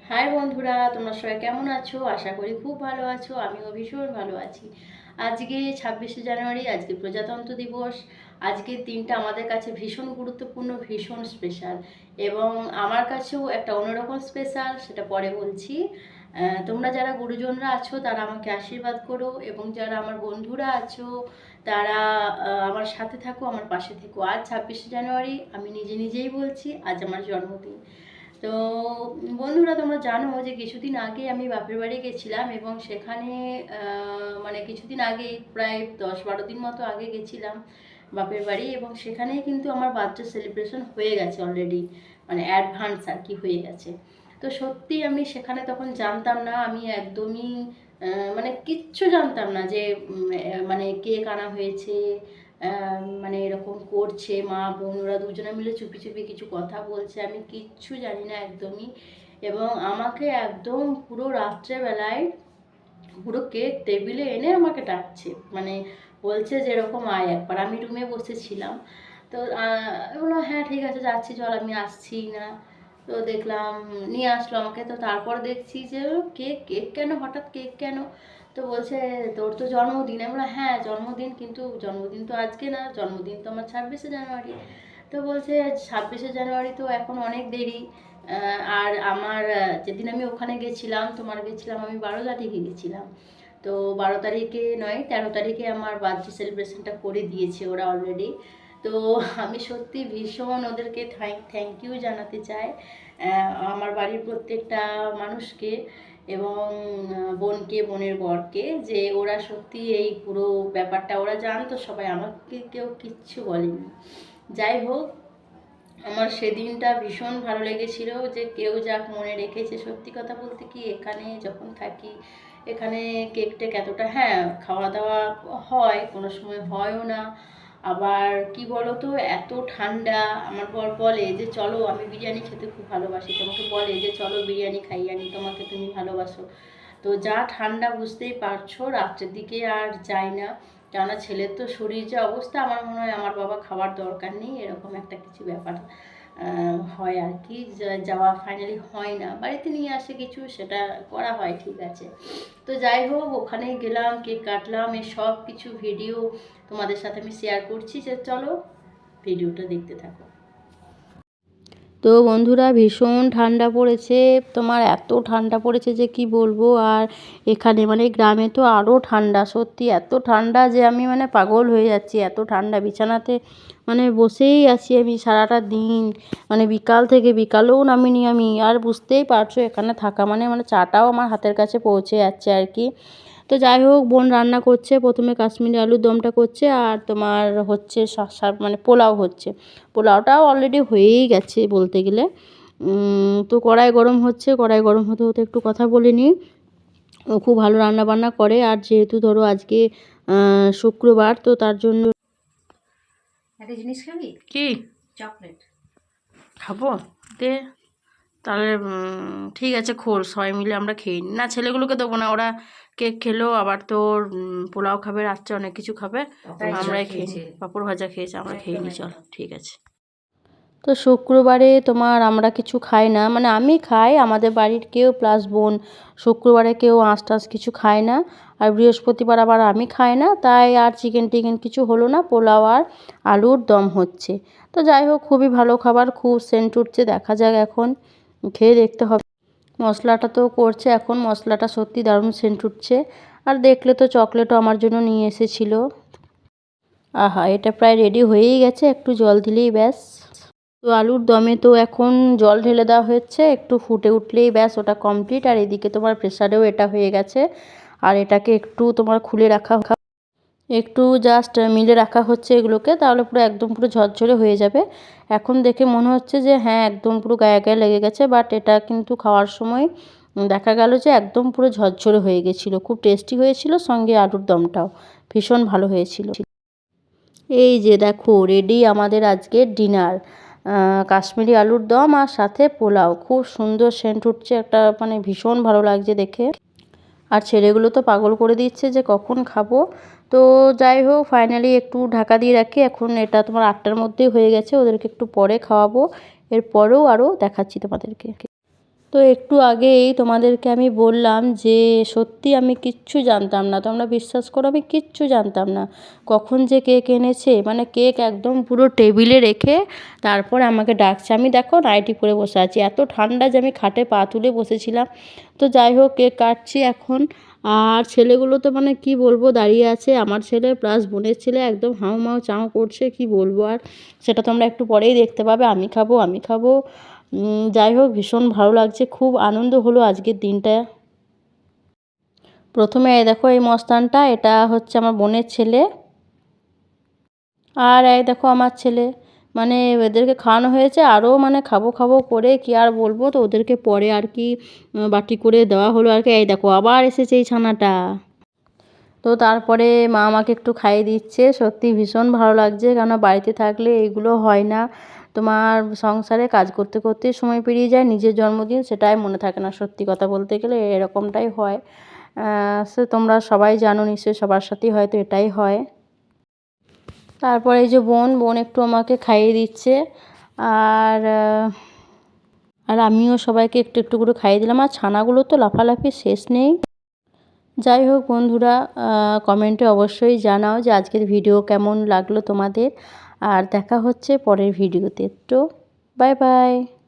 High বন্ধুরা, তোমরা সবাই কেমন আছো? আশা করি খুব ভালো আছো। আমিও ভীষণ ভালো আছি। আজকে 26শে জানুয়ারি, আজকে প্রজাতন্ত্র দিবস। আজকের দিনটা আমাদের কাছে ভীষণ গুরুত্বপূর্ণ, ভীষণ স্পেশাল, এবং আমার কাছেও একটা অন্যরকম স্পেশাল, সেটা পরে বলছি। তোমরা যারা গুরুজনরা আছো তারা আমাকে আশীর্বাদ করো, এবং যারা আমার বন্ধুরা আছো তারা আমার সাথে থাকো, আমার পাশে থেকো। আজ 26শে জানুয়ারি, আমি নিজে নিজেই বলছি, আজ আমার জন্মদিন। তো বন্ধুরা, তোমরা জানো যে কিছুদিন আগে আমি বাপের বাড়ি গেছিলাম, এবং সেখানে মানে কিছুদিন আগে, প্রায় 10-12 দিন মতো আগে গেছিলাম বাপের বাড়ি, এবং সেখানে কিন্তু আমার বার্থডে সেলিব্রেশন হয়ে গেছে অলরেডি, মানে অ্যাডভান্স আর কি হয়ে গেছে। তো সত্যি আমি সেখানে তখন জানতাম না, আমি একদমই মানে কিচ্ছু জানতাম না যে মানে কেক আনা হয়েছে, মানে এরকম করছে মা বোন, ওরা দুজনে মিলে চুপি চুপি কিছু কথা বলছে, আমি কিচ্ছু জানি না একদমই। এবং আমাকে একদম পুরো রাত্রেবেলায় পুরো কেক টেবিলে এনে আমাকে ডাকছে, মানে বলছে যে এরকম আয় একবার। আমি রুমে বসেছিলাম, তো বললাম হ্যাঁ ঠিক আছে যাচ্ছি, চল আমি আসছি না। তো দেখলাম নিয়ে আসলো আমাকে, তো তারপর দেখছি যে কেক কেক কেন, হঠাৎ কেক কেন? তো বলছে তোর তো জন্মদিন। আমি বললাম হ্যাঁ জন্মদিন, কিন্তু জন্মদিন তো আজকে না, জন্মদিন তো আমার 26শে জানুয়ারি। তো বলছে 26শে জানুয়ারি তো এখন অনেক দেরি। আর আমার যেদিন আমি ওখানে গেছিলাম, গেছিলাম আমি 12 তারিখে গেছিলাম। তো 12 তারিখে নয়, 13 তারিখে আমার বার্থডে সেলিব্রেশনটা করে দিয়েছে ওরা অলরেডি। তো আমি সত্যি ভীষণ ওদেরকে থ্যাংক ইউ জানাতে চাই, আমার বাড়ির প্রত্যেকটা মানুষকে, এবং বোনকে, বোনের বরকে, যে ওরা সত্যি এই পুরো ব্যাপারটা ওরা জানতো সবাই, আমাকে কেউ কিচ্ছু বলেনি। যাই হোক, আমার সেদিনটা ভীষণ ভালো লেগেছিল যে কেউ যাক মনে রেখেছে। সত্যি কথা বলতে কি, এখানে যখন থাকি, এখানে কেক টেক এতটা, হ্যাঁ খাওয়া দাওয়া হয়, কোনো সময় হয়ও না। আবার কি বলো তো, এত ঠান্ডা। আমার বর বলে যে চলো, আমি বিরিয়ানি খেতে খুব ভালোবাসি, তোমাকে বলে যে চলো বিরিয়ানি খাই আনি তোমাকে, তুমি ভালোবাসো। তো যা ঠান্ডা বুঝতেই পারছো, রাত্রের দিকে আর যাই না, কেননা ছেলের তো শরীর যে অবস্থা, আমার মনে হয় আমার বাবা খাওয়ার দরকার নেই, এরকম একটা কিছু ব্যাপার হয় আর কি। যাওয়া ফাইনালি হয় না, বাড়িতে নিয়ে আসে কিছু, সেটা করা হয় ঠিক আছে। তো যাই হোক, ওখানে গেলাম, কেক কাটলাম, এই সব কিছু ভিডিও তোমাদের সাথে আমি শেয়ার করছি, যে চলো ভিডিওটা দেখতে থাকো। তো বন্ধুরা, ভীষণ ঠান্ডা পড়েছে, তোমার এত ঠান্ডা পড়েছে যে কি বলবো। আর এখানে মানে গ্রামে তো আরও ঠান্ডা, সত্যি এত ঠান্ডা যে আমি মানে পাগল হয়ে যাচ্ছি, এত ঠান্ডা। বিছানাতে মানে বসেই আছি আমি সারাটা দিন, মানে বিকাল থেকে, বিকালেও নামিনি আমি। আর বুঝতেই পারছো এখানে থাকা মানে মানে চাটাও আমার হাতের কাছে পৌঁছে যাচ্ছে আর কি। তো যাই হোক, বোন রান্না করছে, প্রথমে কাশ্মীরি আলুর দমটা করছে, আর তোমার হচ্ছে মানে পোলাও হচ্ছে। পোলাওটাও অলরেডি হয়েই গেছে বলতে গেলে। তো কড়াই গরম হচ্ছে, কড়াই গরম হতে হতে একটু কথা বলে নিই। ও খুব ভালো রান্না বান্না করে, আর যেহেতু ধরো আজকে শুক্রবার, তো তার জন্য একটা জিনিস খাবি? কি চকলেট খাবো? দে তাহলে। ঠিক আছে, খোল, সবাই মিলে আমরা খেয়ে নিই। না, ছেলেগুলোকে দেবো না, ওরা কেক খেলো, আবার তোর পোলাও খাবে, রাত্রে অনেক কিছু খাবে, আমরাই খেয়ে নিই। পাঁপড় ভাজা খেয়েছে, আমরা খেয়ে নিই, চল ঠিক আছে। তো শুক্রবারে তোমার আমরা কিছু খাই না, মানে আমি খাই, আমাদের বাড়ির কেউ প্লাস বোন শুক্রবারে কেউ আঁশ টাশ কিছু খায় না। আর বৃহস্পতিবার আবার আমি খাই না, তাই আর চিকেন টিকেন কিছু হলো না, পোলাও আর আলুর দম হচ্ছে। তো যাই হোক, খুবই ভালো খাবার, খুব সেন্ট উঠছে, দেখা যাক এখন খেয়ে দেখতে হবে। মশলাটা তো করছে এখন, মশলাটা সত্যি দারুণ সেন্ট উঠছে। আর দেখলে তো চকলেটও আমার জন্য নিয়ে এসেছিলো। আহা, এটা প্রায় রেডি হয়েই গেছে, একটু জল দিলেই ব্যাস। তো আলুর দমে তো এখন জল ঢেলে দেওয়া হচ্ছে, একটু ফুটে উঠলেই ব্যাস ওটা কমপ্লিট। আর এদিকে তোমার প্রেসারেও এটা হয়ে গেছে, আর এটাকে একটু তোমার খুলে রাখা, একটু জাস্ট মিলে রাখা হচ্ছে এগুলোকে, তাহলে পুরো একদম পুরো ঝরঝরে হয়ে যাবে। এখন দেখে মনে হচ্ছে যে হ্যাঁ একদম পুরো গায়ে গায়ে লেগে গেছে, বাট এটা কিন্তু খাওয়ার সময় দেখা গেল যে একদম পুরো ঝরঝরে হয়ে গেছিলো, খুব টেস্টি হয়েছিল, সঙ্গে আলুর দমটাও ভীষণ ভালো হয়েছিল। এই যে দেখো, রেডি আমাদের আজকের ডিনার, কাশ্মীরি আলুর দম আর সাথে পোলাও, খুব সুন্দর সেন্ট উঠছে, একটা মানে ভীষণ ভালো লাগছে দেখে। আর ছেলেগুলো তো পাগল করে দিচ্ছে যে কখন খাবো। তো যাই হোক, ফাইনালি একটু ঢাকা দিয়ে রাখি, এখন এটা তোমার 8টার মধ্যেই হয়ে গেছে, ওদেরকে একটু পরে খাওয়াবো, এরপরেও আরও দেখাচ্ছি তোমাদেরকে। তো একটু আগেই তোমাদেরকে আমি বললাম যে সত্যি আমি কিচ্ছু জানতাম না, তোমরা বিশ্বাস করো আমি কিচ্ছু জানতাম না কখন যে কেক এনেছে। মানে কেক একদম পুরো টেবিলে রেখে তারপর আমাকে ডাকছে। আমি দেখো নাইটি পরে বসে আছি, এত ঠান্ডা যে আমি খাটে পা তুলে বসেছিলাম। তো যাই হোক কেক কাটছি এখন। আর ছেলেগুলো তো মানে কি বলবো দাঁড়িয়ে আছে, আমার ছেলে প্লাস বোনের ছেলে একদম হাউ মাউ চাউ করছে, কি বলবো আর। সেটা তোমরা একটু পরেই দেখতে পাবে, আমি খাবো আমি খাবো। যাই হোক ভীষণ ভালো লাগছে, খুব আনন্দ হলো আজকের দিনটা। প্রথমে এই দেখো এই মস্তানটা, এটা হচ্ছে আমার বোনের ছেলে। আর এই দেখো আমার ছেলে। মানে এদেরকে খাওয়ানো হয়েছে, আরও মানে খাবো খাবো করে কি আর বলবো। তো ওদেরকে পরে আর কি বাটি করে দেওয়া হলো আর কি। এই দেখো আবার এসেছে এই ছানাটা। তো তারপরে মা আমাকে একটু খাইয়ে দিচ্ছে, সত্যি ভীষণ ভালো লাগছে, কেননা বাড়িতে থাকলে এগুলো হয় না। তোমার সংসারে কাজ করতে করতে সময় পেরিয়ে যায়, নিজের জন্মদিন সেটাই মনে থাকে না, সত্যি কথা বলতে গেলে এরকমটাই হয়। সে তোমরা সবাই জানো নিশ্চয়ই, সবার সাথেই হয়তো এটাই হয়। তারপরে এই যে বোন একটু আমাকে খাইয়ে দিচ্ছে। আর আমিও সবাইকে একটু একটু করে খাইয়ে দিলাম। আর ছানাগুলো তো লাফালাফি শেষ নেই। যাই হোক বন্ধুরা, কমেন্টে অবশ্যই জানাও যে আজকের ভিডিও কেমন লাগলো তোমাদের। আর দেখা হচ্ছে পরের ভিডিওতে। তো বাই বাই।